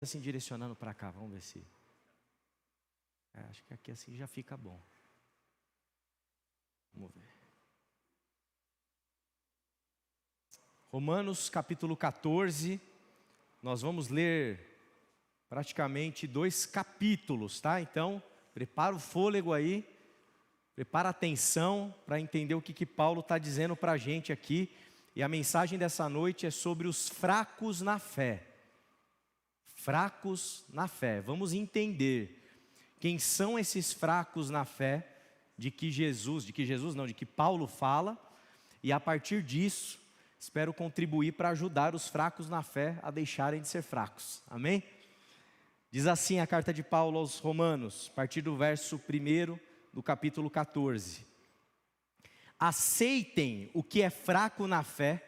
assim direcionando para cá, vamos ver se... acho que aqui assim já fica bom. Vamos ver. Romanos capítulo 14, nós vamos ler praticamente 2 capítulos, tá? Então, prepara o fôlego aí, prepara a atenção para entender o que Paulo está dizendo para a gente aqui. E a mensagem dessa noite é sobre os fracos na fé. Fracos na fé. Vamos entender quem são esses fracos na fé de que Paulo fala. E a partir disso, espero contribuir para ajudar os fracos na fé a deixarem de ser fracos. Amém? Diz assim a carta de Paulo aos Romanos, a partir do verso 1 do capítulo 14. Aceitem o que é fraco na fé,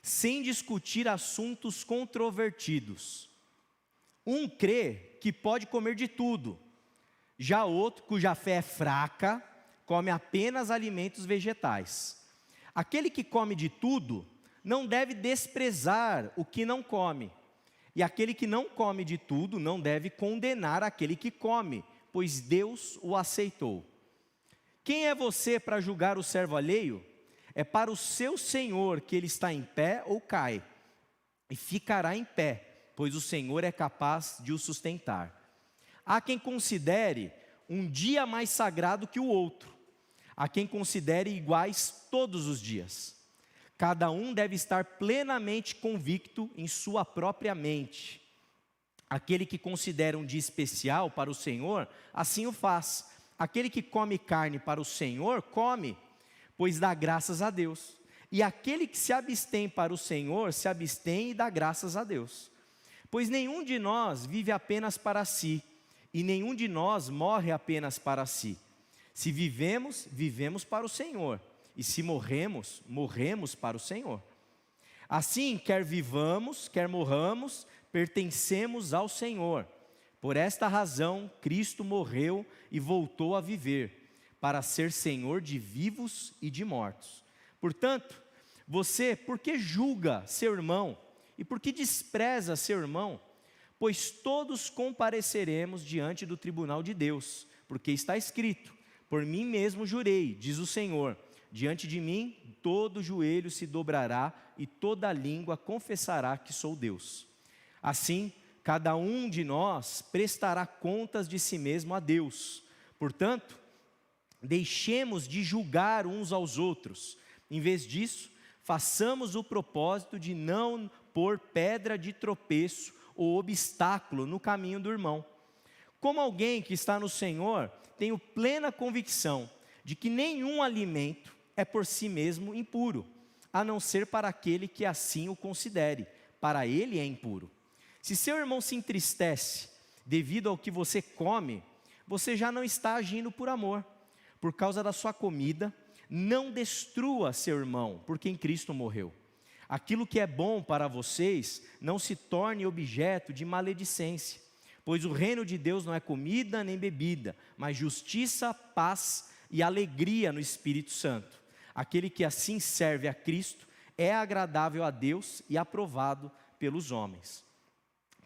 sem discutir assuntos controvertidos. Um crê que pode comer de tudo, já outro, cuja fé é fraca, come apenas alimentos vegetais. Aquele que come de tudo, não deve desprezar o que não come. E aquele que não come de tudo, não deve condenar aquele que come, pois Deus o aceitou. Quem é você para julgar o servo alheio? É para o seu Senhor que ele está em pé ou cai, e ficará em pé, pois o Senhor é capaz de o sustentar. Há quem considere um dia mais sagrado que o outro, há quem considere iguais todos os dias. Cada um deve estar plenamente convicto em sua própria mente. Aquele que considera um dia especial para o Senhor, assim o faz. Aquele que come carne para o Senhor, come, pois dá graças a Deus. E aquele que se abstém para o Senhor, se abstém e dá graças a Deus. Pois nenhum de nós vive apenas para si, e nenhum de nós morre apenas para si. Se vivemos, vivemos para o Senhor, e se morremos, morremos para o Senhor. Assim, quer vivamos, quer morramos, pertencemos ao Senhor. Por esta razão, Cristo morreu e voltou a viver, para ser Senhor de vivos e de mortos. Portanto, você, por que julga seu irmão? E por que despreza seu irmão? Pois todos compareceremos diante do tribunal de Deus, porque está escrito: por mim mesmo jurei, diz o Senhor, diante de mim todo joelho se dobrará e toda língua confessará que sou Deus. Assim, cada um de nós prestará contas de si mesmo a Deus. Portanto, deixemos de julgar uns aos outros. Em vez disso, façamos o propósito de não pôr pedra de tropeço ou obstáculo no caminho do irmão. Como alguém que está no Senhor, tenho plena convicção de que nenhum alimento é por si mesmo impuro, a não ser para aquele que assim o considere. Para ele é impuro. Se seu irmão se entristece devido ao que você come, você já não está agindo por amor. Por causa da sua comida, não destrua seu irmão, por quem Cristo morreu. Aquilo que é bom para vocês não se torne objeto de maledicência, pois o reino de Deus não é comida nem bebida, mas justiça, paz e alegria no Espírito Santo. Aquele que assim serve a Cristo é agradável a Deus e aprovado pelos homens.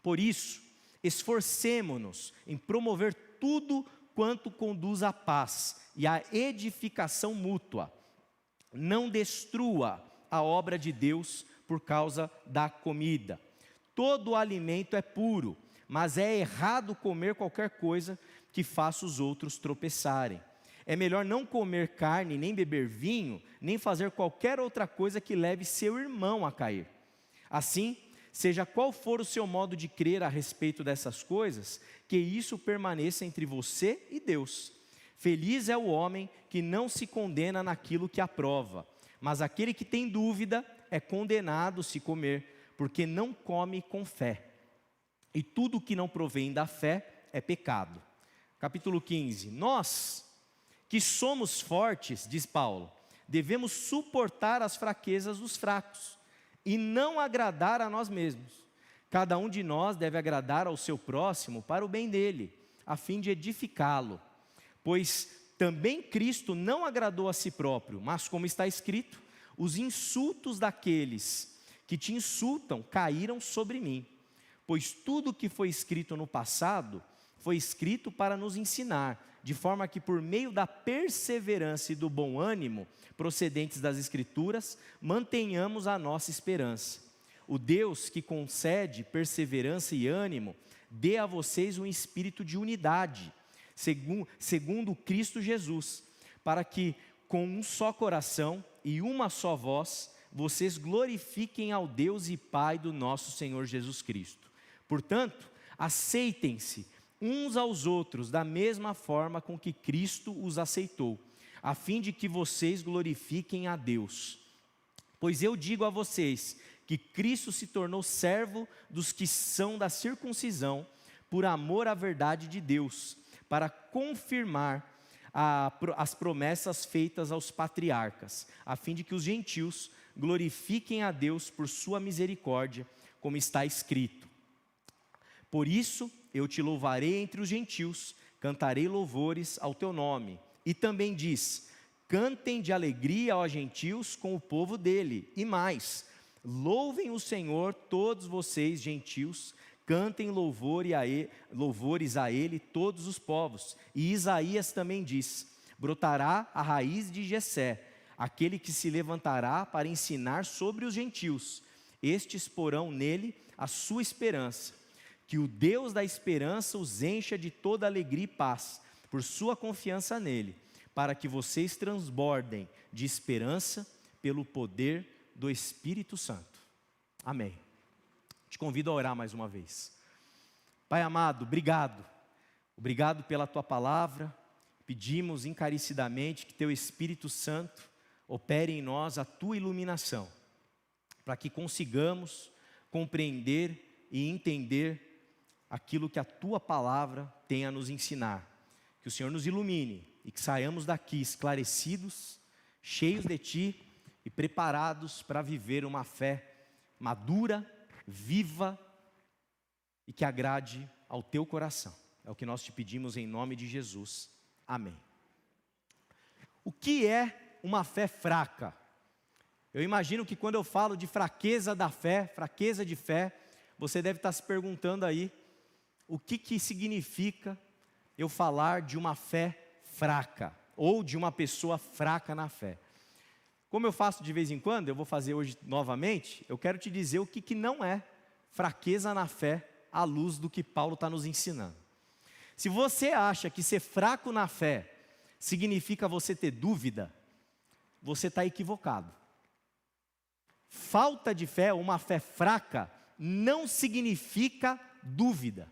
Por isso, esforcemo-nos em promover tudo quanto conduz à paz e à edificação mútua. Não destrua a obra de Deus por causa da comida. Todo alimento é puro, mas é errado comer qualquer coisa que faça os outros tropeçarem. É melhor não comer carne, nem beber vinho, nem fazer qualquer outra coisa que leve seu irmão a cair. Assim, seja qual for o seu modo de crer a respeito dessas coisas, que isso permaneça entre você e Deus. Feliz é o homem que não se condena naquilo que aprova, mas aquele que tem dúvida é condenado se comer, porque não come com fé. E tudo que não provém da fé é pecado. Capítulo 15. Nós, que somos fortes, diz Paulo, devemos suportar as fraquezas dos fracos e não agradar a nós mesmos. Cada um de nós deve agradar ao seu próximo para o bem dele, a fim de edificá-lo. Pois também Cristo não agradou a si próprio, mas como está escrito, os insultos daqueles que te insultam caíram sobre mim. pois tudo que foi escrito no passado foi escrito para nos ensinar, de forma que por meio da perseverança e do bom ânimo procedentes das Escrituras, mantenhamos a nossa esperança. O Deus que concede perseverança e ânimo, dê a vocês um espírito de unidade, segundo Cristo Jesus, para que com um só coração e uma só voz, vocês glorifiquem ao Deus e Pai do nosso Senhor Jesus Cristo. Portanto, aceitem-se uns aos outros da mesma forma com que Cristo os aceitou, a fim de que vocês glorifiquem a Deus. Pois eu digo a vocês que Cristo se tornou servo dos que são da circuncisão, por amor à verdade de Deus, para confirmar as promessas feitas aos patriarcas, a fim de que os gentios glorifiquem a Deus por sua misericórdia, como está escrito: por isso eu te louvarei entre os gentios, cantarei louvores ao teu nome. E também diz: cantem de alegria, ó gentios, com o povo dele. E mais, louvem o Senhor todos vocês, gentios, cantem louvores a ele todos os povos. E Isaías também diz: brotará a raiz de Jessé, aquele que se levantará para ensinar sobre os gentios. Estes porão nele a sua esperança. Que o Deus da esperança os encha de toda alegria e paz, por sua confiança nele, para que vocês transbordem de esperança pelo poder do Espírito Santo. Amém. Te convido a orar mais uma vez. Pai amado, obrigado. Obrigado pela tua palavra. Pedimos encarecidamente que teu Espírito Santo opere em nós a tua iluminação, para que consigamos compreender e entender aquilo que a tua palavra tem a nos ensinar. Que o Senhor nos ilumine e que saiamos daqui esclarecidos, cheios de ti e preparados para viver uma fé madura, viva e que agrade ao teu coração. É o que nós te pedimos em nome de Jesus. Amém. O que é uma fé fraca? Eu imagino que quando eu falo de fraqueza da fé, fraqueza de fé, você deve estar se perguntando aí, o que significa eu falar de uma fé fraca, ou de uma pessoa fraca na fé? Como eu faço de vez em quando, eu vou fazer hoje novamente, eu quero te dizer o que não é fraqueza na fé, à luz do que Paulo está nos ensinando. Se você acha que ser fraco na fé significa você ter dúvida, você está equivocado. Falta de fé, uma fé fraca, não significa dúvida,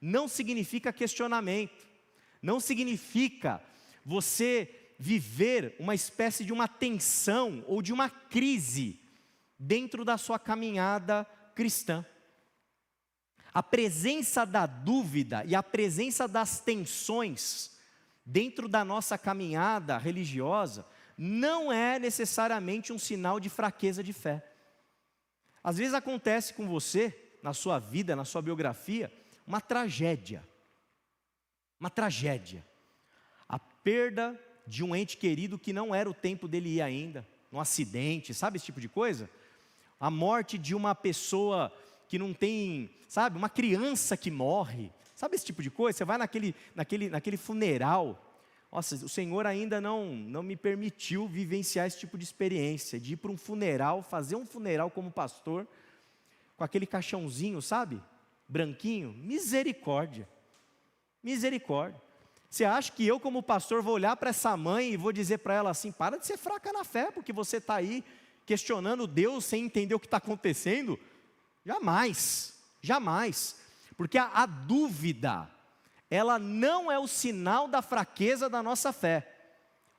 não significa questionamento, não significa você viver uma espécie de uma tensão ou de uma crise dentro da sua caminhada cristã. A presença da dúvida e a presença das tensões dentro da nossa caminhada religiosa não é necessariamente um sinal de fraqueza de fé. Às vezes acontece com você, na sua vida, na sua biografia, uma tragédia. Uma tragédia. A perda de um ente querido que não era o tempo dele ir ainda, um acidente, sabe esse tipo de coisa? A morte de uma pessoa que não tem, sabe, uma criança que morre, sabe esse tipo de coisa? Você vai naquele funeral, nossa, o Senhor ainda não me permitiu vivenciar esse tipo de experiência, de ir para um funeral, fazer um funeral como pastor, com aquele caixãozinho, sabe, branquinho, misericórdia, misericórdia. Você acha que eu como pastor vou olhar para essa mãe e vou dizer para ela assim, para de ser fraca na fé, porque você está aí questionando Deus sem entender o que está acontecendo? Jamais, jamais, porque a dúvida, ela não é o sinal da fraqueza da nossa fé.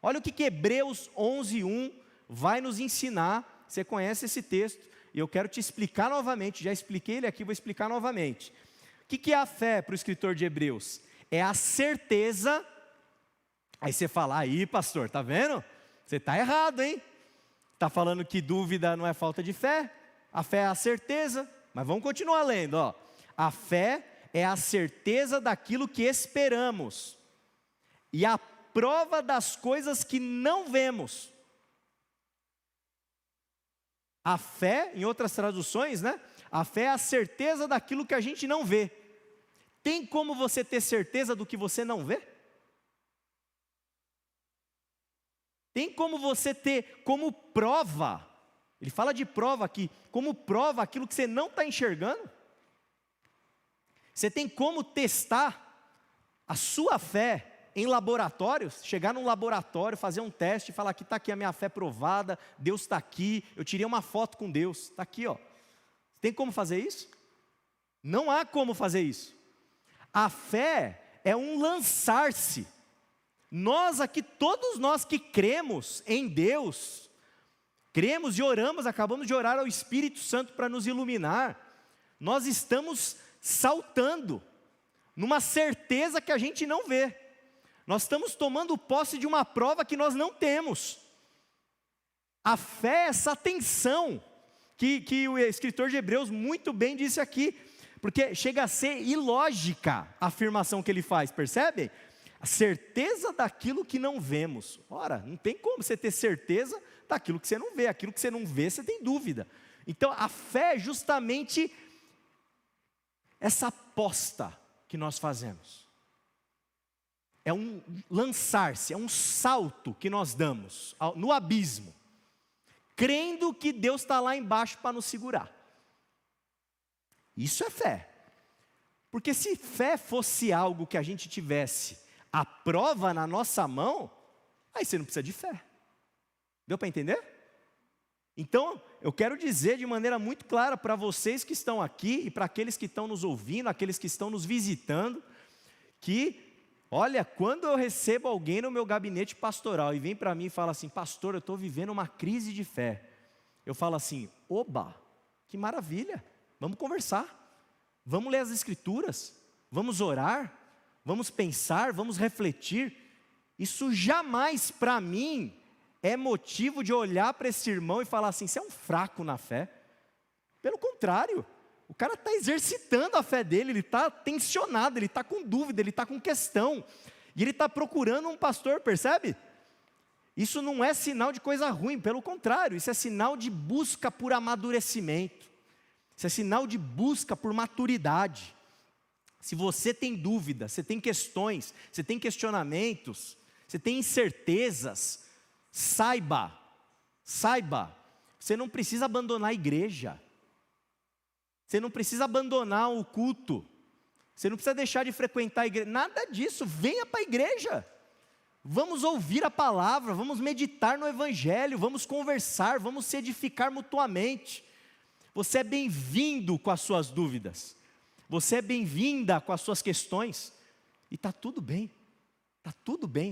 Olha o que Hebreus 11:1 vai nos ensinar, você conhece esse texto, e eu quero te explicar novamente, já expliquei ele aqui, vou explicar novamente. O que é a fé para o escritor de Hebreus? É a certeza, aí você fala, aí pastor, tá vendo? Você está errado, hein? Está falando que dúvida não é falta de fé, a fé é a certeza, mas vamos continuar lendo, ó. A fé é a certeza daquilo que esperamos, e a prova das coisas que não vemos. A fé, em outras traduções, né? A fé é a certeza daquilo que a gente não vê. Tem como você ter certeza do que você não vê? Tem como você ter como prova, ele fala de prova aqui, como prova aquilo que você não está enxergando? Você tem como testar a sua fé em laboratórios? Chegar num laboratório, fazer um teste, falar que está aqui a minha fé provada, Deus está aqui, eu tirei uma foto com Deus, está aqui, ó. Tem como fazer isso? Não há como fazer isso. A fé é um lançar-se. Nós aqui, todos nós que cremos em Deus, cremos e oramos, acabamos de orar ao Espírito Santo para nos iluminar, nós estamos saltando numa certeza que a gente não vê. Nós estamos tomando posse de uma prova que nós não temos. A fé é essa tensão que o escritor de Hebreus muito bem disse aqui, porque chega a ser ilógica a afirmação que ele faz, percebem? A certeza daquilo que não vemos. Ora, não tem como você ter certeza daquilo que você não vê. Aquilo que você não vê, você tem dúvida. Então, a fé é justamente essa aposta que nós fazemos. É um lançar-se, é um salto que nós damos no abismo, crendo que Deus está lá embaixo para nos segurar. Isso é fé. Porque se fé fosse algo que a gente tivesse a prova na nossa mão, aí você não precisa de fé. Deu para entender? Então, eu quero dizer de maneira muito clara para vocês que estão aqui e para aqueles que estão nos ouvindo, aqueles que estão nos visitando, que, olha, quando eu recebo alguém no meu gabinete pastoral e vem para mim e fala assim, pastor, eu estou vivendo uma crise de fé, eu falo assim, oba, que maravilha, vamos conversar, vamos ler as escrituras, vamos orar, vamos pensar, vamos refletir. Isso jamais para mim é motivo de olhar para esse irmão e falar assim, você é um fraco na fé. Pelo contrário, o cara está exercitando a fé dele, ele está tensionado, ele está com dúvida, ele está com questão, e ele está procurando um pastor, percebe? Isso não é sinal de coisa ruim, pelo contrário, isso é sinal de busca por amadurecimento, isso é sinal de busca por maturidade. Se você tem dúvida, você tem questões, você tem questionamentos, você tem incertezas, saiba, você não precisa abandonar a igreja, você não precisa abandonar o culto, você não precisa deixar de frequentar a igreja, nada disso, venha para a igreja, vamos ouvir a palavra, vamos meditar no evangelho, vamos conversar, vamos se edificar mutuamente. Você é bem-vindo com as suas dúvidas, você é bem-vinda com as suas questões, e está tudo bem,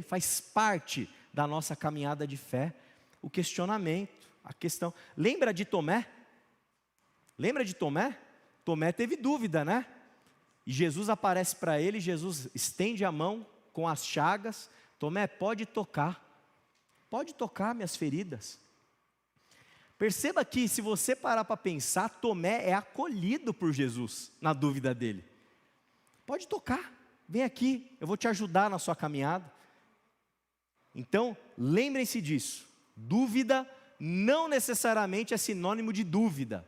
faz parte da nossa caminhada de fé, o questionamento, a questão. Lembra de Tomé? Tomé teve dúvida, né? E Jesus aparece para ele, Jesus estende a mão com as chagas, Tomé, pode tocar minhas feridas. Perceba que se você parar para pensar, Tomé é acolhido por Jesus, na dúvida dele. Pode tocar, vem aqui, eu vou te ajudar na sua caminhada. Então, lembrem-se disso, dúvida não necessariamente é sinônimo de dúvida.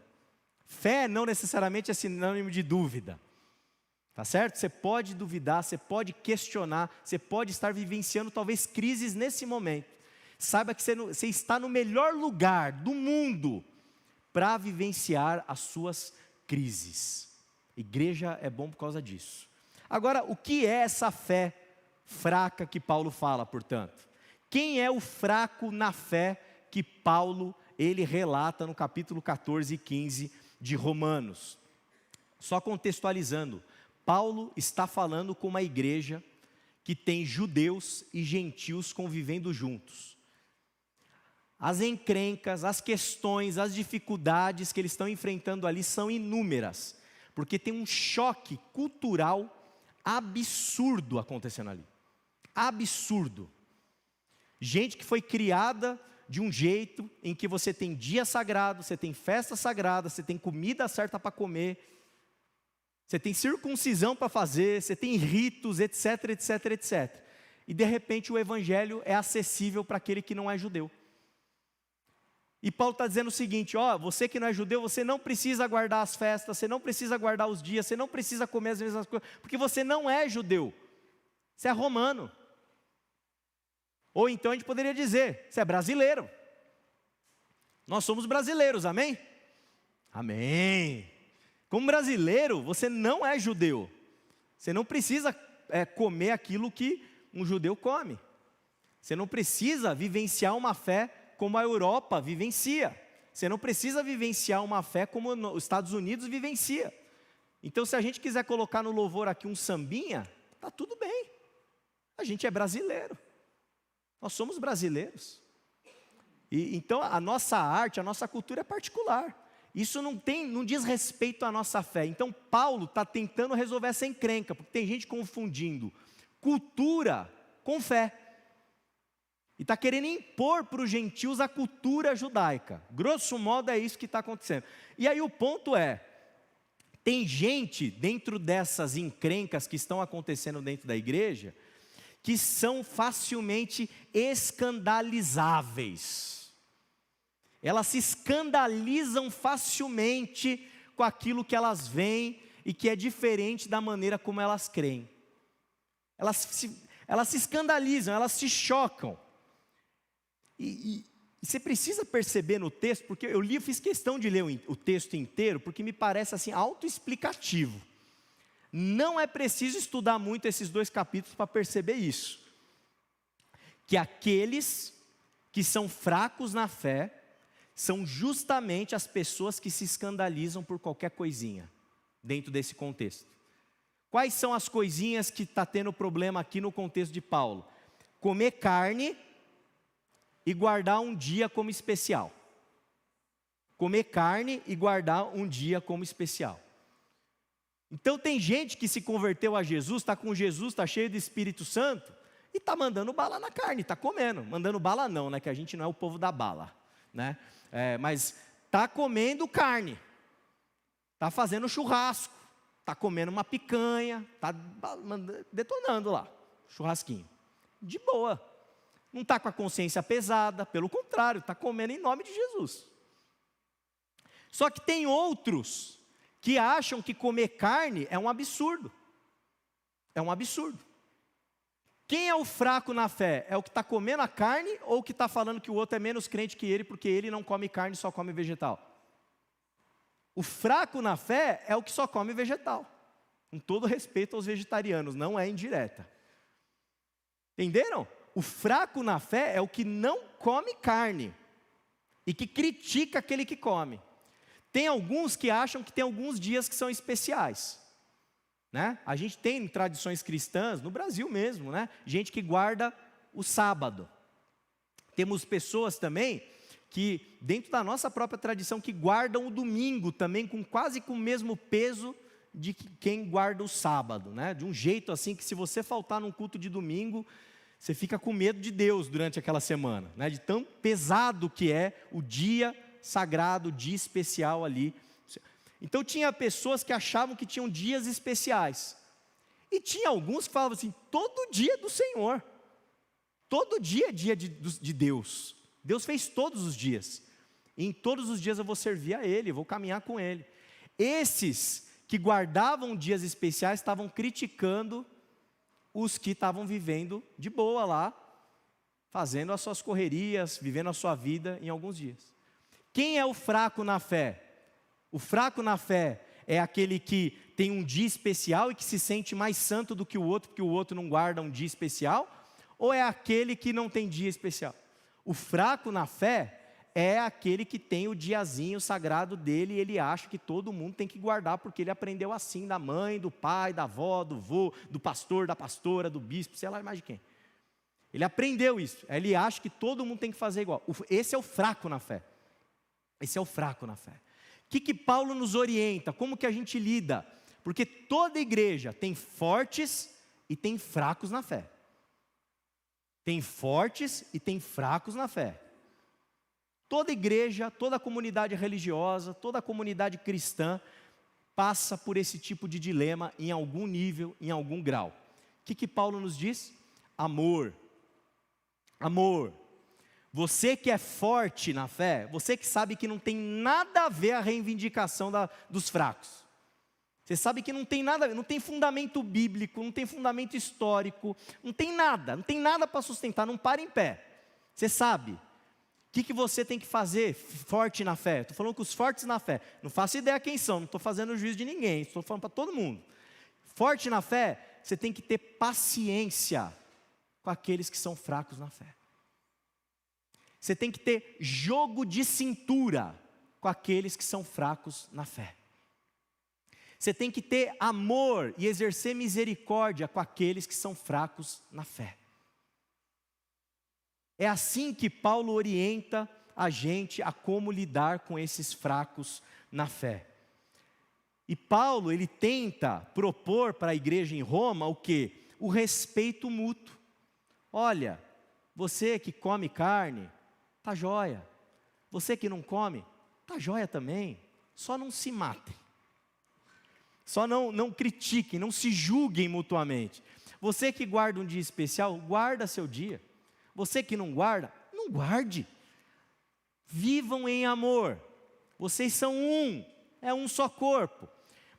Fé não necessariamente é sinônimo de dúvida. Tá certo? Você pode duvidar, você pode questionar, você pode estar vivenciando talvez crises nesse momento. Saiba que você está no melhor lugar do mundo para vivenciar as suas crises. Igreja é bom por causa disso. Agora, o que é essa fé fraca que Paulo fala, portanto? Quem é o fraco na fé que Paulo, ele relata no capítulo 14 e 15 de Romanos? Só contextualizando, Paulo está falando com uma igreja que tem judeus e gentios convivendo juntos. As encrencas, as questões, as dificuldades que eles estão enfrentando ali são inúmeras, porque tem um choque cultural absurdo acontecendo ali. Absurdo. Gente que foi criada de um jeito em que você tem dia sagrado, você tem festa sagrada, você tem comida certa para comer, você tem circuncisão para fazer, você tem ritos, etc, etc, etc. E de repente o evangelho é acessível para aquele que não é judeu. E Paulo está dizendo o seguinte, ó, você que não é judeu, você não precisa guardar as festas, você não precisa guardar os dias, você não precisa comer as mesmas coisas, porque você não é judeu, você é romano. Ou então a gente poderia dizer, você é brasileiro. Nós somos brasileiros, amém? Amém. Como brasileiro, você não é judeu. Você não precisa comer aquilo que um judeu come. Você não precisa vivenciar uma fé como a Europa vivencia. Você não precisa vivenciar uma fé como os Estados Unidos vivencia. Então, se a gente quiser colocar no louvor aqui um sambinha, tá tudo bem. A gente é brasileiro. Nós somos brasileiros. E então a nossa arte, a nossa cultura é particular. Isso não diz respeito à nossa fé. Então Paulo está tentando resolver essa encrenca, porque tem gente confundindo cultura com fé. E está querendo impor para os gentios a cultura judaica. Grosso modo é isso que está acontecendo. E aí o ponto é, tem gente dentro dessas encrencas que estão acontecendo dentro da igreja, que são facilmente escandalizáveis. Elas se escandalizam facilmente com aquilo que elas veem e que é diferente da maneira como elas creem. Elas se escandalizam, elas se chocam. E você precisa perceber no texto, porque eu fiz questão de ler o texto inteiro, porque me parece assim autoexplicativo. Não é preciso estudar muito esses 2 capítulos para perceber isso. Que aqueles que são fracos na fé, são justamente as pessoas que se escandalizam por qualquer coisinha, dentro desse contexto. Quais são as coisinhas que está tendo problema aqui no contexto de Paulo? Comer carne e guardar um dia como especial. Comer carne e guardar um dia como especial. Então tem gente que se converteu a Jesus, está com Jesus, está cheio do Espírito Santo, e está mandando bala na carne, está comendo. Mandando bala não, né, que a gente não é o povo da bala, né? Mas está comendo carne, está fazendo churrasco, está comendo uma picanha, está detonando lá, churrasquinho, de boa, não está com a consciência pesada, pelo contrário, está comendo em nome de Jesus. Só que tem outros que acham que comer carne é um absurdo, Quem é o fraco na fé? É o que está comendo a carne ou o que está falando que o outro é menos crente que ele porque ele não come carne, só come vegetal? O fraco na fé é o que só come vegetal. Com todo respeito aos vegetarianos, não é indireta. Entenderam? O fraco na fé é o que não come carne e que critica aquele que come. Tem alguns que acham que tem alguns dias que são especiais. Né? A gente tem tradições cristãs, no Brasil mesmo, né? Gente que guarda o sábado. Temos pessoas também que, dentro da nossa própria tradição, que guardam o domingo também, quase com o mesmo peso de quem guarda o sábado. Né? De um jeito assim que se você faltar num culto de domingo, você fica com medo de Deus durante aquela semana. Né? De tão pesado que é o dia sagrado, o dia especial ali. Então tinha pessoas que achavam que tinham dias especiais. E tinha alguns que falavam assim, todo dia é do Senhor. Todo dia é dia de Deus. Deus fez todos os dias. E em todos os dias eu vou servir a Ele, eu vou caminhar com Ele. Esses que guardavam dias especiais estavam criticando os que estavam vivendo de boa lá, fazendo as suas correrias, vivendo a sua vida em alguns dias. Quem é o fraco na fé? O fraco na fé é aquele que tem um dia especial e que se sente mais santo do que o outro, porque o outro não guarda um dia especial? Ou é aquele que não tem dia especial? O fraco na fé é aquele que tem o diazinho sagrado dele e ele acha que todo mundo tem que guardar, porque ele aprendeu assim da mãe, do pai, da avó, do vô, do pastor, da pastora, do bispo, sei lá mais de quem. Ele aprendeu isso, ele acha que todo mundo tem que fazer igual. Esse é o fraco na fé. Esse é o fraco na fé. O que Paulo nos orienta? Como que a gente lida? Porque toda igreja tem fortes e tem fracos na fé. Tem fortes e tem fracos na fé. Toda igreja, toda comunidade religiosa, toda comunidade cristã passa por esse tipo de dilema em algum nível, em algum grau. O que Paulo nos diz? Amor. Amor. Você que é forte na fé, você que sabe que não tem nada a ver a reivindicação dos fracos. Você sabe que não tem nada a ver, não tem fundamento bíblico, não tem fundamento histórico, não tem nada para sustentar, não para em pé. Você sabe. O que você tem que fazer forte na fé? Estou falando com os fortes na fé. Não faço ideia quem são, não estou fazendo juízo de ninguém, estou falando para todo mundo. Forte na fé, você tem que ter paciência com aqueles que são fracos na fé. Você tem que ter jogo de cintura com aqueles que são fracos na fé. Você tem que ter amor e exercer misericórdia com aqueles que são fracos na fé. É assim que Paulo orienta a gente a como lidar com esses fracos na fé. E Paulo, ele tenta propor para a igreja em Roma o quê? O respeito mútuo. Olha, você que come carne, tá jóia. Você que não come, tá jóia também. Só não se matem. Só não critiquem, não se julguem mutuamente. Você que guarda um dia especial, guarda seu dia. Você que não guarda, não guarde. Vivam em amor. Vocês são é um só corpo.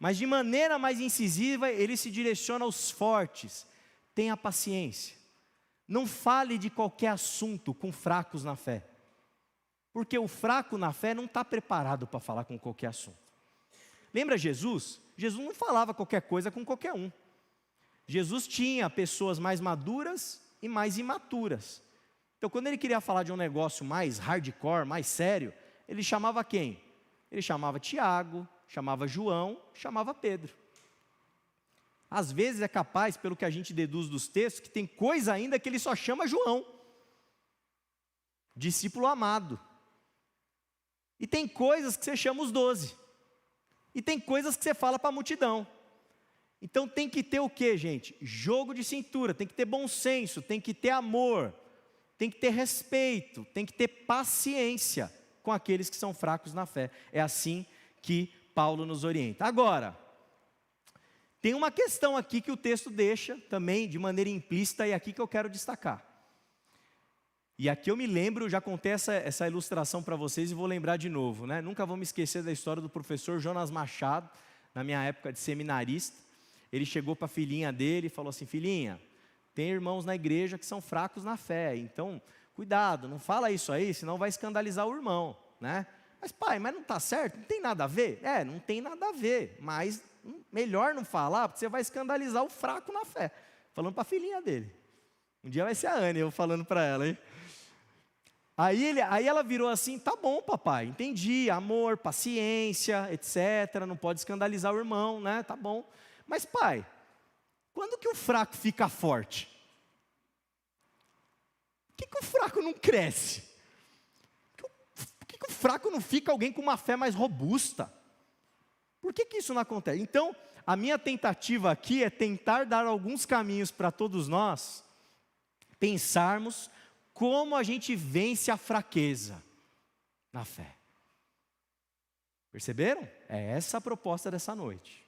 Mas de maneira mais incisiva, ele se direciona aos fortes. Tenha paciência. Não fale de qualquer assunto com fracos na fé. Porque o fraco na fé não está preparado para falar com qualquer assunto. Lembra Jesus? Jesus não falava qualquer coisa com qualquer um. Jesus tinha pessoas mais maduras e mais imaturas. Então, quando ele queria falar de um negócio mais hardcore, mais sério, ele chamava quem? Ele chamava Tiago, chamava João, chamava Pedro. Às vezes é capaz, pelo que a gente deduz dos textos, que tem coisa ainda que ele só chama João, discípulo amado. E tem coisas que você chama os 12. E tem coisas que você fala para a multidão. Então tem que ter o quê, gente? Jogo de cintura, tem que ter bom senso, tem que ter amor, tem que ter respeito, tem que ter paciência com aqueles que são fracos na fé. É assim que Paulo nos orienta. Agora, tem uma questão aqui que o texto deixa também de maneira implícita e aqui que eu quero destacar. E aqui eu me lembro, já contei essa ilustração para vocês e vou lembrar de novo, né? Nunca vou me esquecer da história do professor Jonas Machado, na minha época de seminarista. Ele chegou para a filhinha dele e falou assim: filhinha, tem irmãos na igreja que são fracos na fé, então cuidado, não fala isso aí, senão vai escandalizar o irmão, né? Mas pai, mas não está certo, não tem nada a ver? Não tem nada a ver, mas melhor não falar, porque você vai escandalizar o fraco na fé. Falando para a filhinha dele. Um dia vai ser a Anne, eu falando para ela, hein? Aí ela virou assim: tá bom papai, entendi, amor, paciência, etc, não pode escandalizar o irmão, né, tá bom. Mas pai, quando que o fraco fica forte? Por que o fraco não cresce? Por que o fraco não fica alguém com uma fé mais robusta? Por que isso não acontece? Então, a minha tentativa aqui é tentar dar alguns caminhos para todos nós pensarmos como a gente vence a fraqueza na fé. Perceberam? É essa a proposta dessa noite.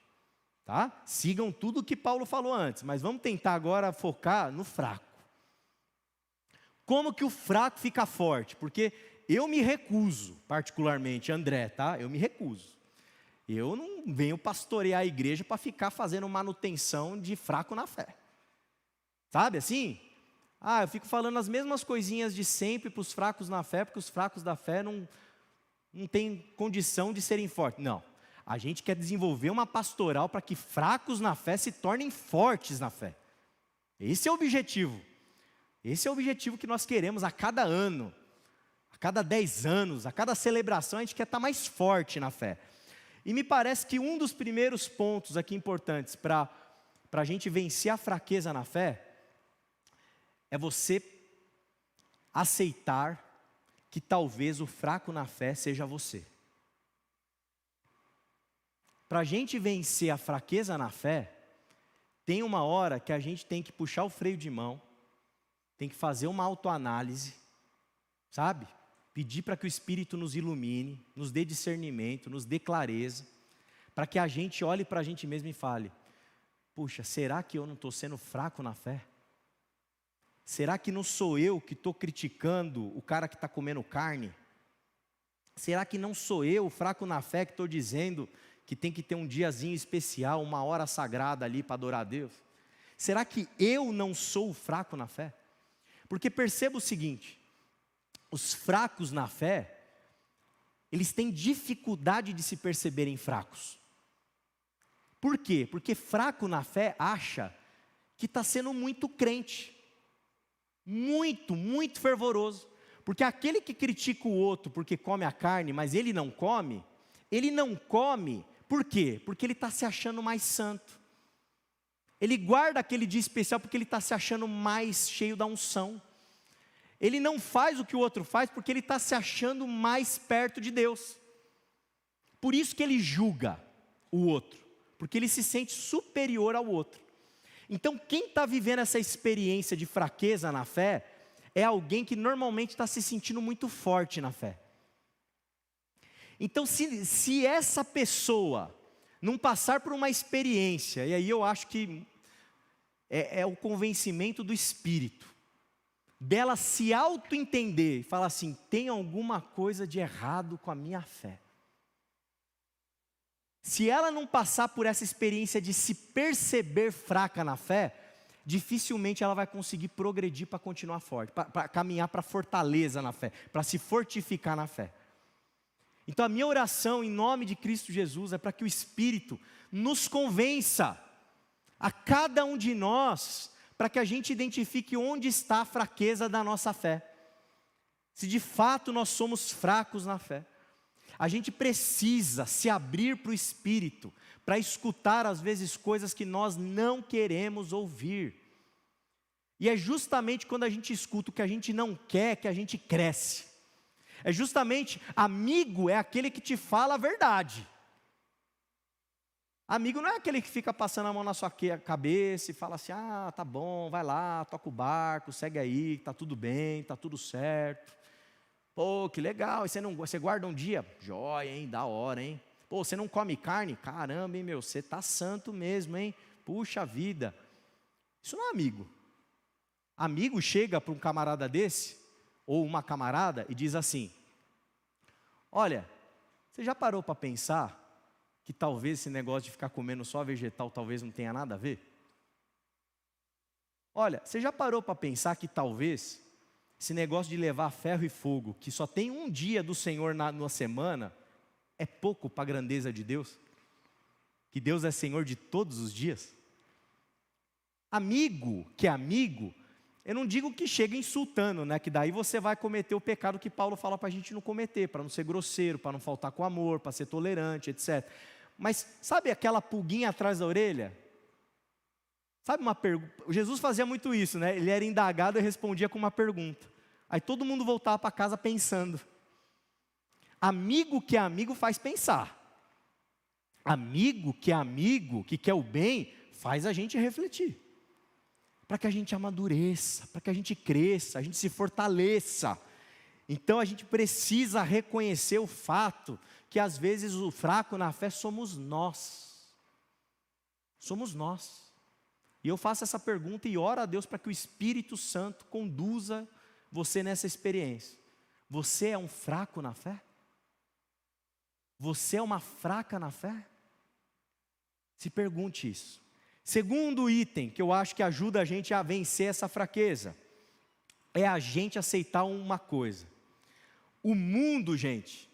Tá? Sigam tudo o que Paulo falou antes, mas vamos tentar agora focar no fraco. Como que o fraco fica forte? Porque eu me recuso, particularmente André, tá? Eu me recuso. Eu não venho pastorear a igreja para ficar fazendo manutenção de fraco na fé. Sabe assim? Eu fico falando as mesmas coisinhas de sempre para os fracos na fé, porque os fracos da fé não têm condição de serem fortes. Não, a gente quer desenvolver uma pastoral para que fracos na fé se tornem fortes na fé. Esse é o objetivo. Esse é o objetivo que nós queremos a cada ano, a cada 10 anos, a cada celebração, a gente quer estar mais forte na fé. E me parece que um dos primeiros pontos aqui importantes para a gente vencer a fraqueza na fé é você aceitar que talvez o fraco na fé seja você. Para a gente vencer a fraqueza na fé, tem uma hora que a gente tem que puxar o freio de mão, tem que fazer uma autoanálise, sabe? Pedir para que o Espírito nos ilumine, nos dê discernimento, nos dê clareza, para que a gente olhe para a gente mesmo e fale: puxa, será que eu não estou sendo fraco na fé? Será que não sou eu que estou criticando o cara que está comendo carne? Será que não sou eu, fraco na fé, que estou dizendo que tem que ter um diazinho especial, uma hora sagrada ali para adorar a Deus? Será que eu não sou fraco na fé? Porque perceba o seguinte, os fracos na fé, eles têm dificuldade de se perceberem fracos. Por quê? Porque fraco na fé acha que está sendo muito crente. Muito fervoroso, porque aquele que critica o outro porque come a carne, mas ele não come, por quê? Porque ele está se achando mais santo, ele guarda aquele dia especial porque ele está se achando mais cheio da unção, ele não faz o que o outro faz porque ele está se achando mais perto de Deus, por isso que ele julga o outro, porque ele se sente superior ao outro. Então, quem está vivendo essa experiência de fraqueza na fé, é alguém que normalmente está se sentindo muito forte na fé. Então, se essa pessoa não passar por uma experiência, e aí eu acho que é o convencimento do Espírito, dela se auto-entender, e falar assim, tem alguma coisa de errado com a minha fé. Se ela não passar por essa experiência de se perceber fraca na fé, dificilmente ela vai conseguir progredir para continuar forte, para caminhar para fortaleza na fé, para se fortificar na fé. Então a minha oração em nome de Cristo Jesus é para que o Espírito nos convença, a cada um de nós, para que a gente identifique onde está a fraqueza da nossa fé. Se de fato nós somos fracos na fé. A gente precisa se abrir para o Espírito, para escutar às vezes coisas que nós não queremos ouvir. E é justamente quando a gente escuta o que a gente não quer, que a gente cresce. É justamente, amigo é aquele que te fala a verdade. Amigo não é aquele que fica passando a mão na sua cabeça e fala assim, ah, tá bom, vai lá, toca o barco, segue aí, tá tudo bem, tá tudo certo. Pô, que legal, e você guarda um dia? Jóia, hein, da hora, hein? Pô, você não come carne? Caramba, hein, meu, você tá santo mesmo, hein? Puxa vida. Isso não é amigo. Amigo chega para um camarada desse, ou uma camarada, e diz assim, olha, você já parou para pensar que talvez esse negócio de ficar comendo só vegetal talvez não tenha nada a ver? Olha, você já parou para pensar que talvez esse negócio de levar ferro e fogo, que só tem um dia do Senhor na semana, é pouco para a grandeza de Deus? Que Deus é Senhor de todos os dias? Amigo, que é amigo, eu não digo que chega insultando, né? Que daí você vai cometer o pecado que Paulo fala para a gente não cometer, para não ser grosseiro, para não faltar com amor, para ser tolerante, etc. Mas sabe aquela pulguinha atrás da orelha? Sabe uma pergunta? Jesus fazia muito isso, né? Ele era indagado e respondia com uma pergunta. Aí todo mundo voltava para casa pensando. Amigo que é amigo faz pensar. Amigo, que quer o bem, faz a gente refletir. Para que a gente amadureça, para que a gente cresça, a gente se fortaleça. Então a gente precisa reconhecer o fato que às vezes o fraco na fé somos nós. Somos nós. E eu faço essa pergunta e oro a Deus para que o Espírito Santo conduza você nessa experiência. Você é um fraco na fé? Você é uma fraca na fé? Se pergunte isso. Segundo item que eu acho que ajuda a gente a vencer essa fraqueza, é a gente aceitar uma coisa. O mundo, gente,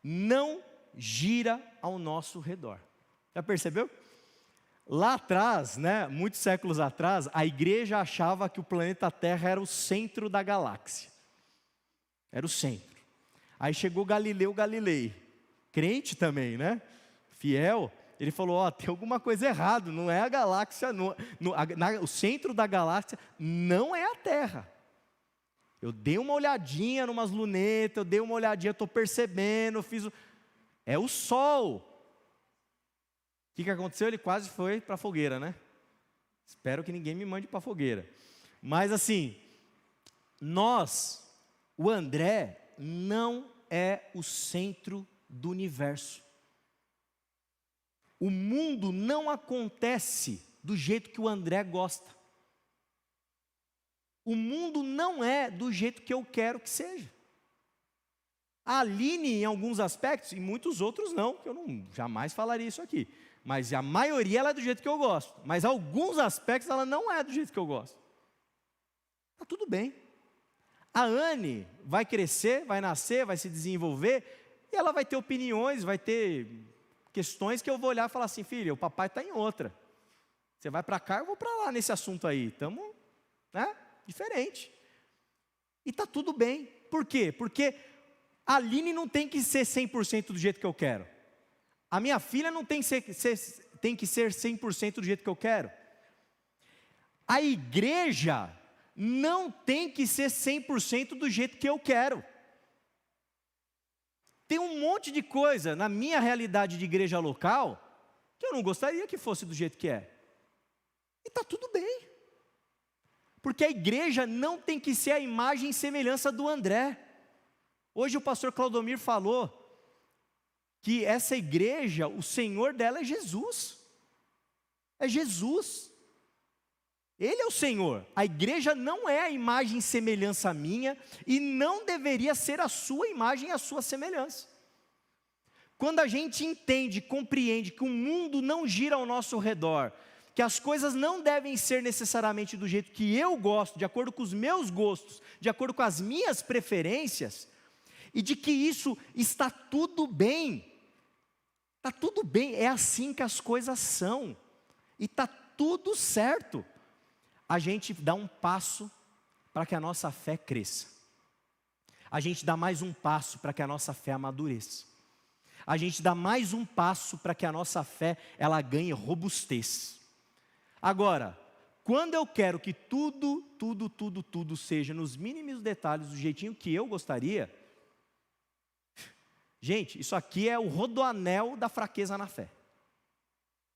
não gira ao nosso redor. Já percebeu? Lá atrás, né, muitos séculos atrás, a igreja achava que o planeta Terra era o centro da galáxia. Era o centro. Aí chegou Galileu Galilei, crente também, né? Fiel. Ele falou, ó, tem alguma coisa errada, não é a galáxia, o centro da galáxia não é a Terra. Eu dei uma olhadinha em umas lunetas, eu dei uma olhadinha, estou percebendo, é o Sol. O que aconteceu? Ele quase foi para a fogueira, né? Espero que ninguém me mande para a fogueira. Mas assim, o André não é o centro do universo. O mundo não acontece do jeito que o André gosta. O mundo não é do jeito que eu quero que seja. A Aline, em alguns aspectos, e muitos outros não, que eu jamais falaria isso aqui. Mas a maioria ela é do jeito que eu gosto. Mas alguns aspectos ela não é do jeito que eu gosto. Está tudo bem. A Anne vai crescer, vai nascer, vai se desenvolver, e ela vai ter opiniões, vai ter questões que eu vou olhar e falar assim, filha, o papai está em outra. Você vai para cá, eu vou para lá nesse assunto aí. Estamos, diferente. E está tudo bem. Por quê? Porque a Aline não tem que ser 100% do jeito que eu quero. A minha filha não tem que ser 100% do jeito que eu quero. A igreja não tem que ser 100% do jeito que eu quero. Tem um monte de coisa na minha realidade de igreja local que eu não gostaria que fosse do jeito que é. E está tudo bem. Porque a igreja não tem que ser a imagem e semelhança do André. Hoje o pastor Claudomir falou que essa igreja, o Senhor dela é Jesus. É Jesus. Ele é o Senhor. A igreja não é a imagem e semelhança minha e não deveria ser a sua imagem e a sua semelhança. Quando a gente entende, compreende que o mundo não gira ao nosso redor, que as coisas não devem ser necessariamente do jeito que eu gosto, de acordo com os meus gostos, de acordo com as minhas preferências, e de que isso está tudo bem. Está tudo bem, é assim que as coisas são. E está tudo certo. A gente dá um passo para que a nossa fé cresça. A gente dá mais um passo para que a nossa fé amadureça. A gente dá mais um passo para que a nossa fé ela ganhe robustez. Agora, quando eu quero que tudo seja nos mínimos detalhes do jeitinho que eu gostaria, gente, isso aqui é o rodoanel da fraqueza na fé.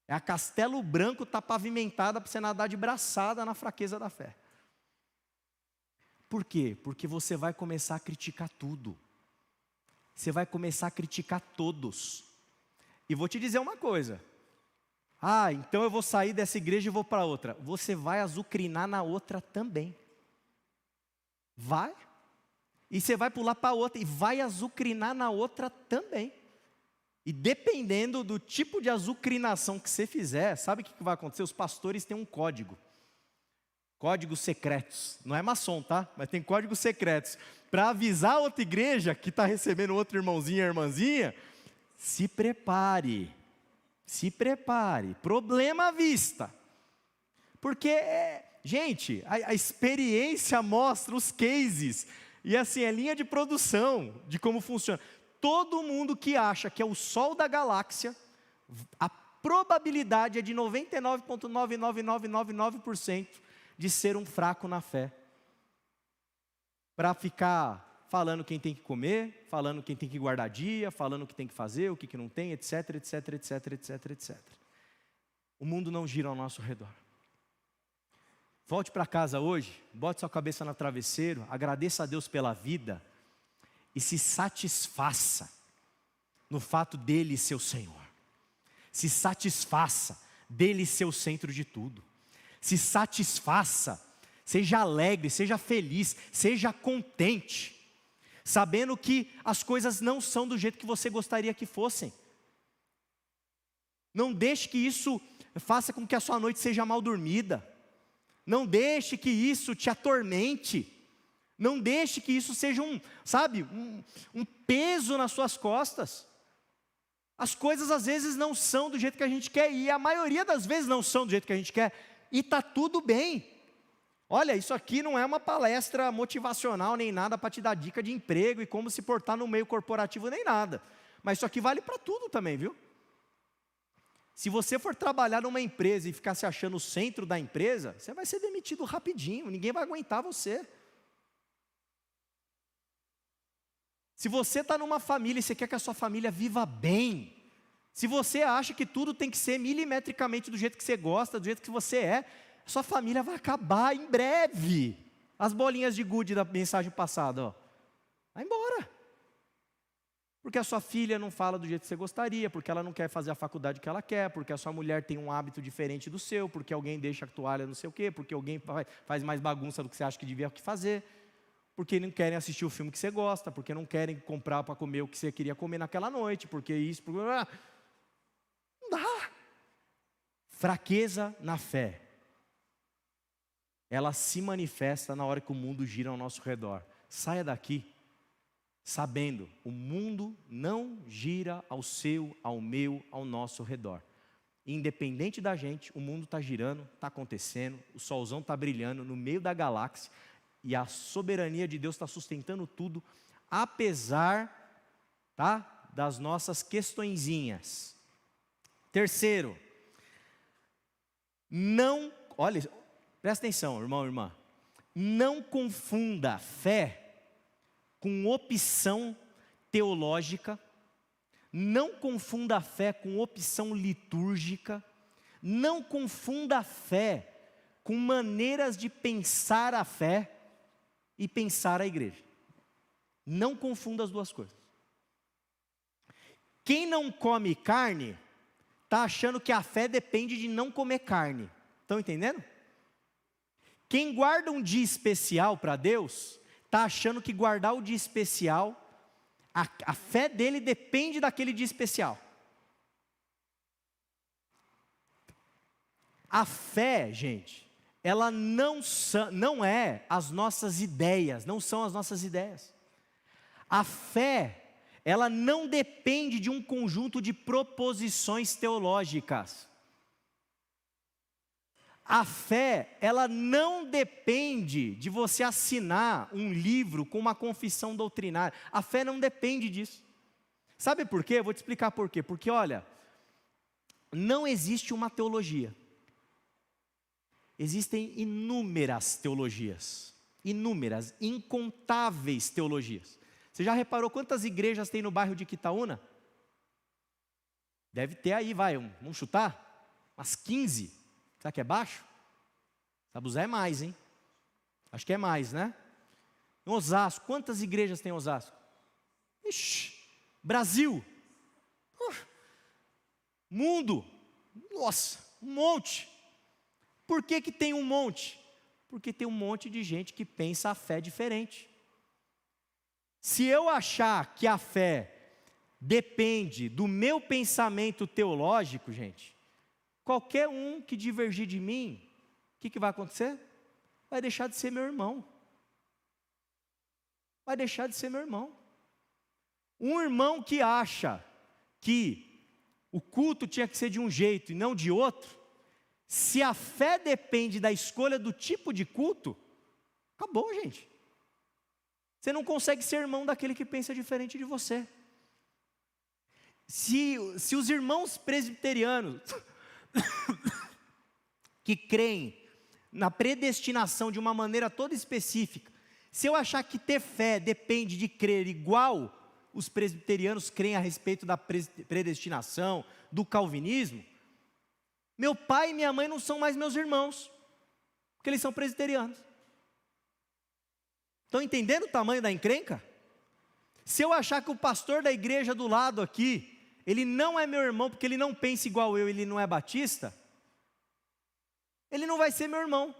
É a Castelo Branco está pavimentada para você nadar de braçada na fraqueza da fé. Por quê? Porque você vai começar a criticar tudo. Você vai começar a criticar todos. E vou te dizer uma coisa. Então eu vou sair dessa igreja e vou para outra. Você vai azucrinar na outra também. Vai. E você vai pular para outra e vai azucrinar na outra também. E dependendo do tipo de azucrinação que você fizer, sabe o que vai acontecer? Os pastores têm um código. Códigos secretos. Não é maçom, tá? Mas tem códigos secretos. Para avisar a outra igreja que está recebendo outro irmãozinho e irmãzinha, se prepare. Se prepare. Problema à vista. Porque, gente, a experiência mostra os cases. E assim, é linha de produção de como funciona. Todo mundo que acha que é o Sol da galáxia, a probabilidade é de 99,99999% de ser um fraco na fé. Para ficar falando quem tem que comer, falando quem tem que guardar dia, falando o que tem que fazer, o que não tem, etc, etc, etc, etc, etc. O mundo não gira ao nosso redor. Volte para casa hoje, bote sua cabeça no travesseiro, agradeça a Deus pela vida e se satisfaça no fato dele ser o Senhor. Se satisfaça dele ser o centro de tudo. Se satisfaça, seja alegre, seja feliz, seja contente, sabendo que as coisas não são do jeito que você gostaria que fossem. Não deixe que isso faça com que a sua noite seja mal dormida. Não deixe que isso te atormente. Não deixe que isso seja um peso nas suas costas. As coisas às vezes não são do jeito que a gente quer, e a maioria das vezes não são do jeito que a gente quer, e está tudo bem. Olha, isso aqui não é uma palestra motivacional nem nada para te dar dica de emprego e como se portar no meio corporativo nem nada. Mas isso aqui vale para tudo também, viu? Se você for trabalhar numa empresa e ficar se achando o centro da empresa, você vai ser demitido rapidinho, ninguém vai aguentar você. Se você está numa família e você quer que a sua família viva bem, se você acha que tudo tem que ser milimetricamente do jeito que você gosta, do jeito que você é, sua família vai acabar em breve. As bolinhas de gude da mensagem passada, ó. Vai embora. Porque a sua filha não fala do jeito que você gostaria, porque ela não quer fazer a faculdade que ela quer, porque a sua mulher tem um hábito diferente do seu, porque alguém deixa a toalha não sei o quê, porque alguém faz mais bagunça do que você acha que devia fazer, porque não querem assistir o filme que você gosta, porque não querem comprar para comer o que você queria comer naquela noite, porque isso, porque... Não dá. Fraqueza na fé. Ela se manifesta na hora que o mundo gira ao nosso redor. Saia daqui sabendo, o mundo não gira ao seu, ao meu, ao nosso redor. Independente da gente, o mundo está girando, está acontecendo, o solzão está brilhando no meio da galáxia, e a soberania de Deus está sustentando tudo, apesar, tá, das nossas questõezinhas. Terceiro, olha, presta atenção, irmão e irmã, não confunda fé com opção teológica, não confunda a fé com opção litúrgica, não confunda a fé com maneiras de pensar a fé e pensar a igreja. Não confunda as duas coisas. Quem não come carne, está achando que a fé depende de não comer carne. Estão entendendo? Quem guarda um dia especial para Deus, está achando que guardar o dia especial, a fé dele depende daquele dia especial. A fé, gente, ela não é as nossas ideias, não são as nossas ideias. A fé, ela não depende de um conjunto de proposições teológicas. A fé, ela não depende de você assinar um livro com uma confissão doutrinária. A fé não depende disso. Sabe por quê? Eu vou te explicar por quê. Porque, olha, não existe uma teologia. Existem inúmeras teologias. Inúmeras, incontáveis teologias. Você já reparou quantas igrejas tem no bairro de Quitaúna? Deve ter aí, vamos chutar? Umas 15. Será que é baixo? Sabuzé é mais, hein? Acho que é mais, né? Em Osasco, quantas igrejas tem em Osasco? Ixi, Brasil. Mundo. Nossa, um monte. Por que tem um monte? Porque tem um monte de gente que pensa a fé diferente. Se eu achar que a fé depende do meu pensamento teológico, gente, qualquer um que divergir de mim, o que vai acontecer? Vai deixar de ser meu irmão. Vai deixar de ser meu irmão. Um irmão que acha que o culto tinha que ser de um jeito e não de outro, se a fé depende da escolha do tipo de culto, acabou, gente. Você não consegue ser irmão daquele que pensa diferente de você. Se os irmãos presbiterianos que creem na predestinação de uma maneira toda específica, se eu achar que ter fé depende de crer igual os presbiterianos creem a respeito da predestinação, do calvinismo, meu pai e minha mãe não são mais meus irmãos, porque eles são presbiterianos. Estão entendendo o tamanho da encrenca? Se eu achar que o pastor da igreja do lado aqui, ele não é meu irmão porque ele não pensa igual eu, ele não é batista, ele não vai ser meu irmão.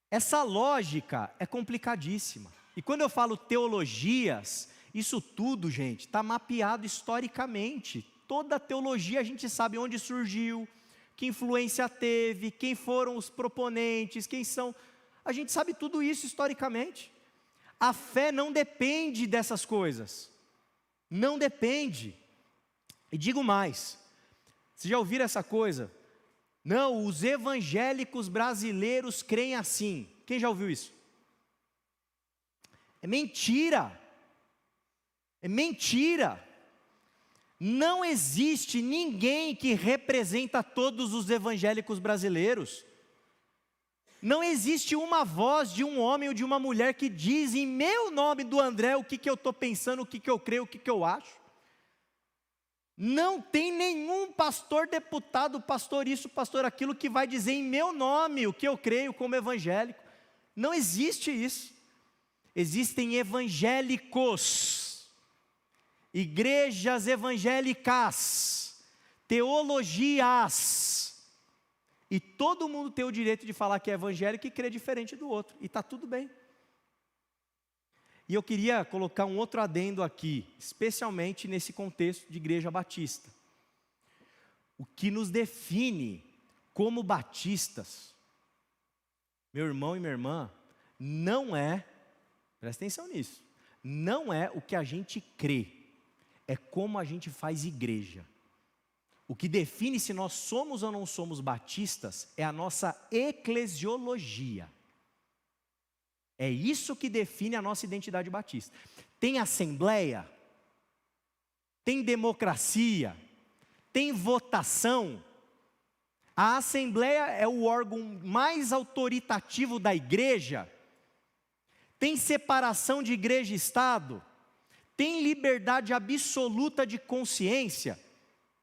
Essa lógica é complicadíssima. E quando eu falo teologias, isso tudo, gente, está mapeado historicamente. Toda a teologia a gente sabe onde surgiu, que influência teve, quem foram os proponentes, quem são. A gente sabe tudo isso historicamente. A fé não depende dessas coisas. Não depende. E digo mais, vocês já ouviram essa coisa? Não, os evangélicos brasileiros creem assim. Quem já ouviu isso? É mentira. É mentira. Não existe ninguém que representa todos os evangélicos brasileiros. Não existe uma voz de um homem ou de uma mulher que diz em meu nome do André o que eu estou pensando, o que eu creio, o que eu acho. Não tem nenhum pastor, deputado, pastor isso, pastor aquilo que vai dizer em meu nome o que eu creio como evangélico. Não existe isso. existem evangélicos, igrejas evangélicas, teologias, e todo mundo tem o direito de falar que é evangélico e crer diferente do outro, e está tudo bem. E eu queria colocar um outro adendo aqui, especialmente nesse contexto de igreja batista. O que nos define como batistas, meu irmão e minha irmã, não é, presta atenção nisso, não é o que a gente crê, é como a gente faz igreja. O que define se nós somos ou não somos batistas é a nossa eclesiologia. É isso que define a nossa identidade batista. Tem assembleia, tem democracia, tem votação. A assembleia é o órgão mais autoritativo da igreja. Tem separação de igreja e Estado? Tem liberdade absoluta de consciência?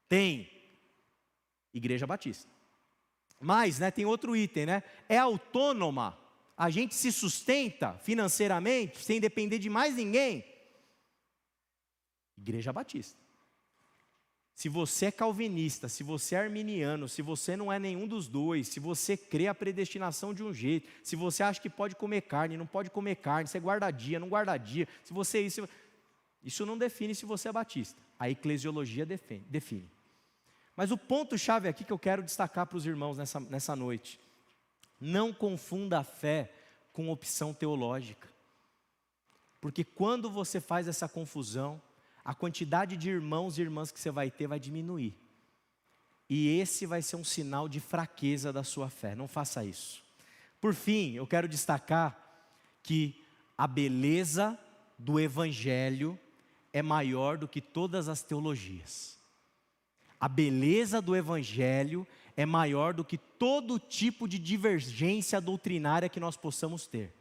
Tem. Igreja Batista. Mas, tem outro item, é autônoma. A gente se sustenta financeiramente, sem depender de mais ninguém. Igreja Batista. Se você é calvinista, se você é arminiano, se você não é nenhum dos dois, se você crê a predestinação de um jeito, se você acha que pode comer carne, não pode comer carne, se é guarda-dia, não guarda-dia, se você isso não define se você é batista. A eclesiologia define. Mas o ponto-chave aqui que eu quero destacar para os irmãos nessa noite: não confunda a fé com opção teológica. Porque quando você faz essa confusão, a quantidade de irmãos e irmãs que você vai ter vai diminuir. E esse vai ser um sinal de fraqueza da sua fé. Não faça isso. Por fim, eu quero destacar que a beleza do Evangelho é maior do que todas as teologias. A beleza do Evangelho é maior do que todo tipo de divergência doutrinária que nós possamos ter.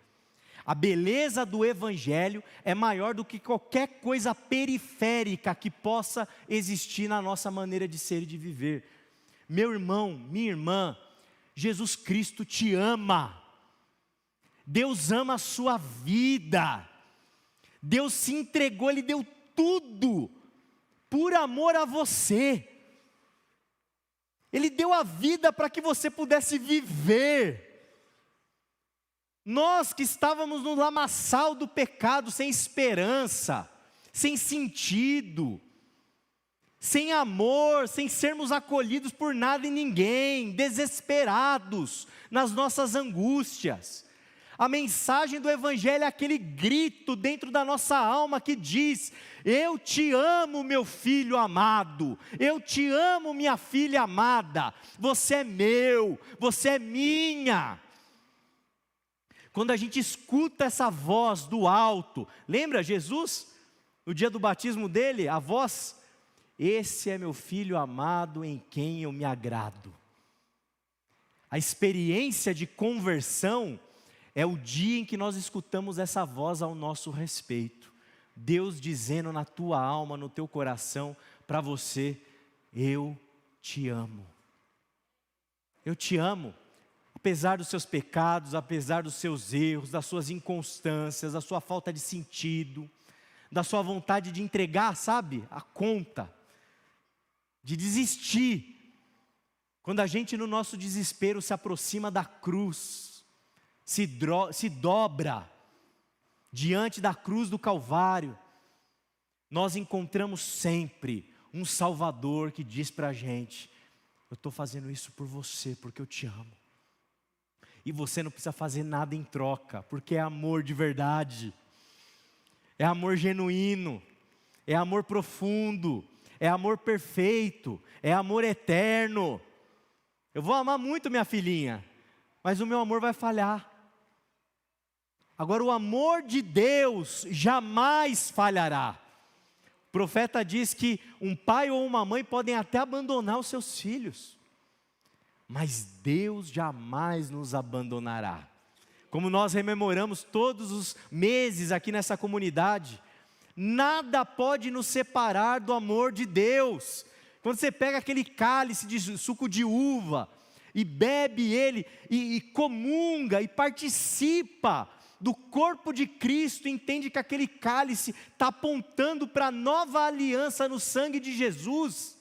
A beleza do Evangelho é maior do que qualquer coisa periférica que possa existir na nossa maneira de ser e de viver. Meu irmão, minha irmã, Jesus Cristo te ama. Deus ama a sua vida. Deus se entregou, Ele deu tudo por amor a você. Ele deu a vida para que você pudesse viver. Nós que estávamos no lamaçal do pecado, sem esperança, sem sentido, sem amor, sem sermos acolhidos por nada e ninguém, desesperados nas nossas angústias. A mensagem do Evangelho é aquele grito dentro da nossa alma que diz: eu te amo, meu filho amado, eu te amo, minha filha amada, você é meu, você é minha. Quando a gente escuta essa voz do alto, lembra Jesus, no dia do batismo dele, a voz: esse é meu filho amado em quem eu me agrado. A experiência de conversão é o dia em que nós escutamos essa voz ao nosso respeito. Deus dizendo na tua alma, no teu coração, para você: eu te amo. Eu te amo. Apesar dos seus pecados, apesar dos seus erros, das suas inconstâncias, da sua falta de sentido, da sua vontade de entregar, a conta, de desistir. Quando a gente no nosso desespero se aproxima da cruz, se dobra diante da cruz do Calvário, nós encontramos sempre um Salvador que diz para a gente: eu estou fazendo isso por você, porque eu te amo. E você não precisa fazer nada em troca, porque é amor de verdade, é amor genuíno, é amor profundo, é amor perfeito, é amor eterno. Eu vou amar muito minha filhinha, mas o meu amor vai falhar. Agora, o amor de Deus jamais falhará. O profeta diz que um pai ou uma mãe podem até abandonar os seus filhos, mas Deus jamais nos abandonará. Como nós rememoramos todos os meses aqui nessa comunidade, nada pode nos separar do amor de Deus. Quando você pega aquele cálice de suco de uva e bebe ele e comunga e participa do corpo de Cristo entende que aquele cálice está apontando para a nova aliança no sangue de Jesus,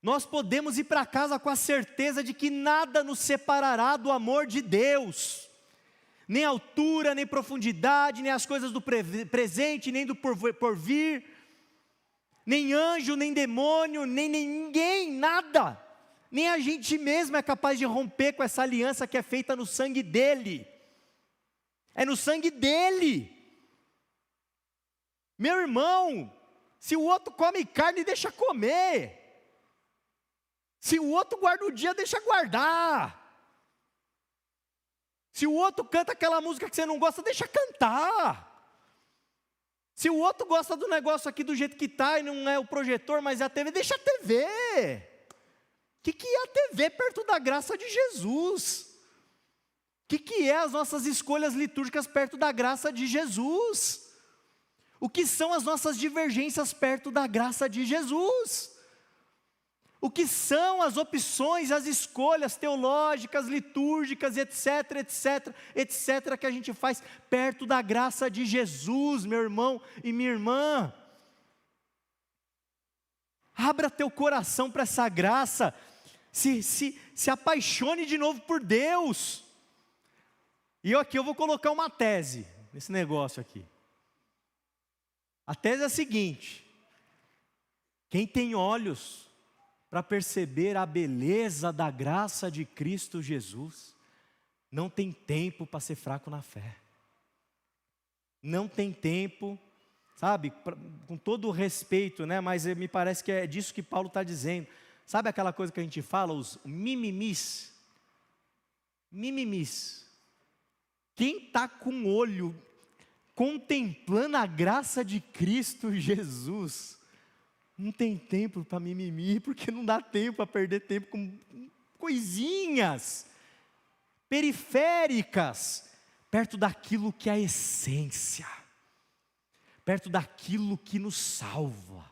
nós podemos ir para casa com a certeza de que nada nos separará do amor de Deus, nem altura, nem profundidade, nem as coisas do presente, nem do porvir, nem anjo, nem demônio, nem ninguém, nada, nem a gente mesmo é capaz de romper com essa aliança que é feita no sangue dele, é no sangue dele. Meu irmão, se o outro come carne, deixa comer. Se o outro guarda o dia, deixa guardar. Se o outro canta aquela música que você não gosta, deixa cantar. Se o outro gosta do negócio aqui do jeito que está, e não é o projetor, mas é a TV, deixa a TV. O que é a TV perto da graça de Jesus? O que é as nossas escolhas litúrgicas perto da graça de Jesus? O que são as nossas divergências perto da graça de Jesus? O que são as opções, as escolhas teológicas, litúrgicas, etc, etc, etc, que a gente faz perto da graça de Jesus, meu irmão e minha irmã? Abra teu coração para essa graça, se apaixone de novo por Deus. E aqui eu vou colocar uma tese nesse negócio aqui. A tese é a seguinte: quem tem olhos para perceber a beleza da graça de Cristo Jesus, não tem tempo para ser fraco na fé. Não tem tempo, sabe, com todo o respeito, né, mas me parece que é disso que Paulo está dizendo. Sabe aquela coisa que a gente fala, os mimimis? Mimimis. Quem está com o olho contemplando a graça de Cristo Jesus, não tem tempo para mimimi, porque não dá tempo para perder tempo com coisinhas periféricas, perto daquilo que é a essência, perto daquilo que nos salva,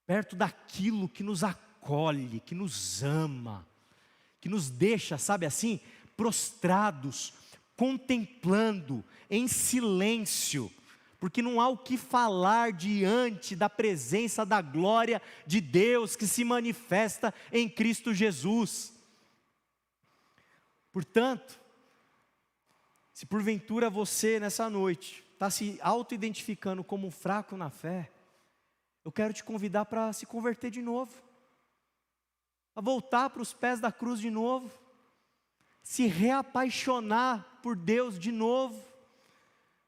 perto daquilo que nos acolhe, que nos ama, que nos deixa, sabe assim, prostrados, contemplando, em silêncio, porque não há o que falar diante da presença da glória de Deus que se manifesta em Cristo Jesus. Portanto, se porventura você nessa noite está se auto-identificando como um fraco na fé, eu quero te convidar para se converter de novo, a voltar para os pés da cruz de novo, se reapaixonar por Deus de novo,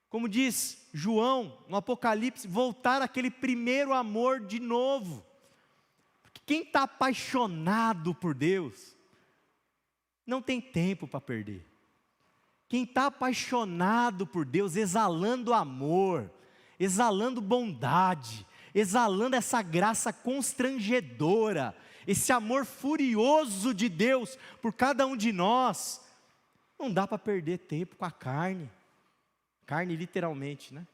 como diz João no Apocalipse, voltar àquele primeiro amor de novo. Porque quem está apaixonado por Deus, não tem tempo para perder. Quem está apaixonado por Deus, exalando amor, exalando bondade, exalando essa graça constrangedora, esse amor furioso de Deus por cada um de nós, não dá para perder tempo com a carne literalmente, né?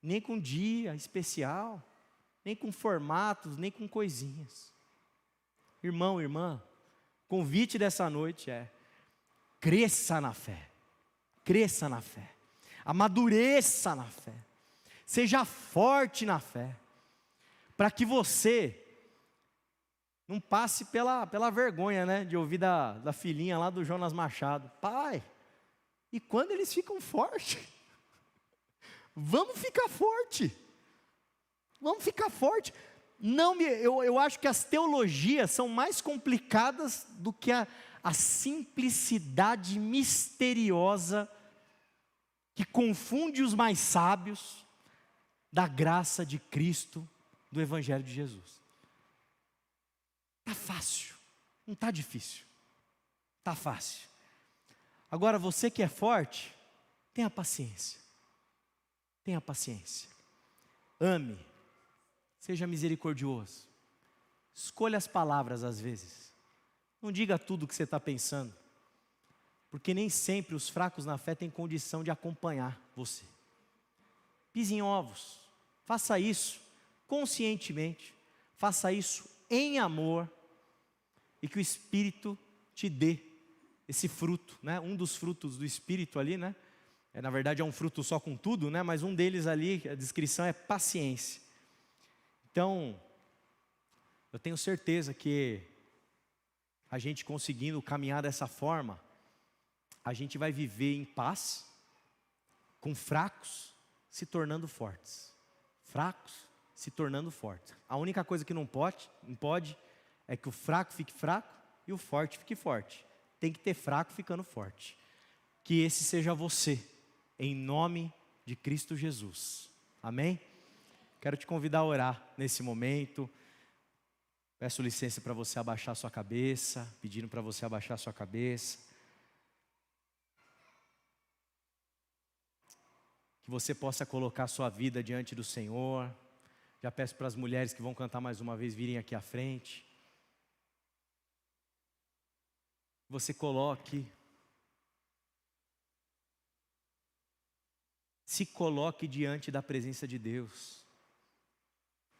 Nem com dia especial, nem com formatos, nem com coisinhas. Irmão, irmã, convite dessa noite é: cresça na fé, amadureça na fé, seja forte na fé, para que você não passe pela vergonha, né, de ouvir da filhinha lá do Jonas Machado: pai, e quando eles ficam fortes? Vamos ficar forte. Não, eu acho que as teologias são mais complicadas do que a simplicidade misteriosa que confunde os mais sábios da graça de Cristo, do Evangelho de Jesus. Está fácil, não está difícil, está fácil. Agora você que é forte, tenha paciência. Tenha paciência, ame, seja misericordioso, escolha as palavras às vezes, não diga tudo o que você está pensando, porque nem sempre os fracos na fé têm condição de acompanhar você. Pise em ovos, faça isso conscientemente, faça isso em amor, e que o Espírito te dê esse fruto, né? Um dos frutos do Espírito ali, né? Na verdade é um fruto só com tudo, né? Mas um deles ali, a descrição é paciência. Então, eu tenho certeza que a gente conseguindo caminhar dessa forma, a gente vai viver em paz, com fracos se tornando fortes. Fracos se tornando fortes. A única coisa que não pode é que o fraco fique fraco e o forte fique forte. Tem que ter fraco ficando forte. Que esse seja você, em nome de Cristo Jesus. Amém? Quero te convidar a orar nesse momento. Peço licença para você abaixar sua cabeça, pedindo para você abaixar sua cabeça. Que você possa colocar sua vida diante do Senhor. Já peço para as mulheres que vão cantar mais uma vez virem aqui à frente. Você se coloque diante da presença de Deus.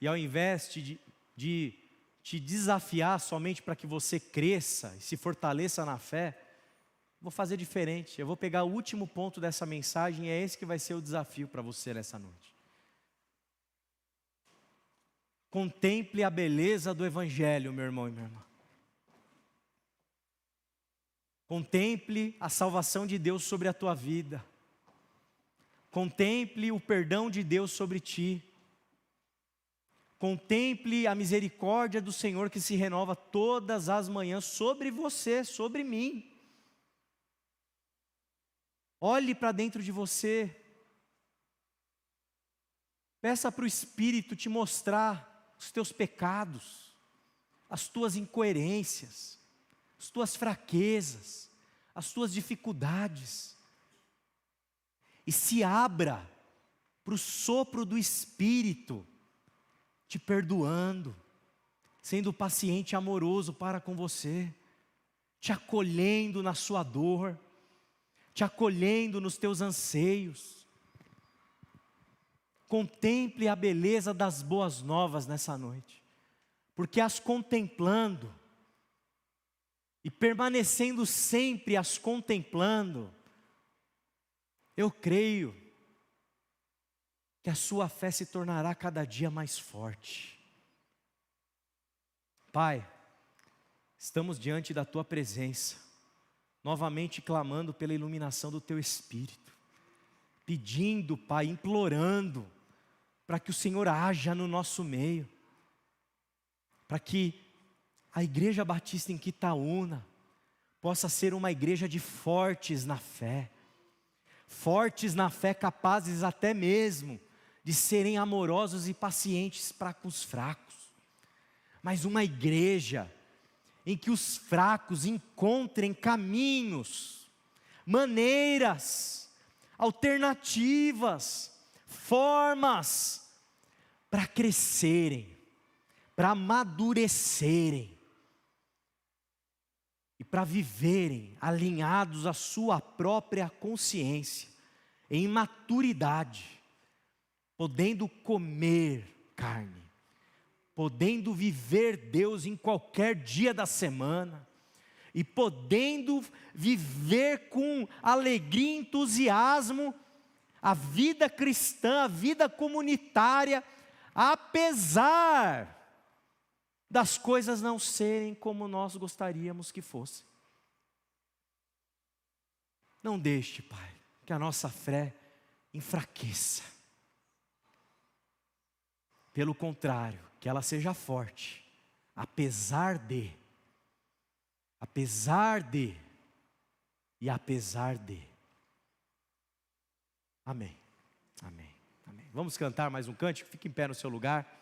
E ao invés de te desafiar somente para que você cresça e se fortaleça na fé, vou fazer diferente. Eu vou pegar o último ponto dessa mensagem e é esse que vai ser o desafio para você nessa noite. Contemple a beleza do Evangelho, meu irmão e minha irmã. Contemple a salvação de Deus sobre a tua vida. Contemple o perdão de Deus sobre ti. Contemple a misericórdia do Senhor que se renova todas as manhãs sobre você, sobre mim. Olhe para dentro de você. Peça para o Espírito te mostrar os teus pecados, as tuas incoerências, as tuas fraquezas, as tuas dificuldades. E se abra para o sopro do Espírito, te perdoando, sendo paciente e amoroso para com você, te acolhendo na sua dor, te acolhendo nos teus anseios. Contemple a beleza das boas novas nessa noite, porque as contemplando, e permanecendo sempre as contemplando, eu creio que a sua fé se tornará cada dia mais forte. Pai, estamos diante da tua presença, novamente clamando pela iluminação do teu Espírito, pedindo, Pai, implorando, para que o Senhor haja no nosso meio, para que a Igreja Batista em Quitaúna possa ser uma igreja de fortes na fé, capazes até mesmo de serem amorosos e pacientes para com os fracos, mas uma igreja em que os fracos encontrem caminhos, maneiras, alternativas, formas para crescerem, para amadurecerem e para viverem alinhados à sua própria consciência, em maturidade, podendo comer carne, podendo viver Deus em qualquer dia da semana, e podendo viver com alegria e entusiasmo a vida cristã, a vida comunitária, apesar das coisas não serem como nós gostaríamos que fossem. Não deixe, Pai, que a nossa fé enfraqueça. Pelo contrário, que ela seja forte, apesar de. Amém, amém, amém. Vamos cantar mais um cântico? Fique em pé no seu lugar.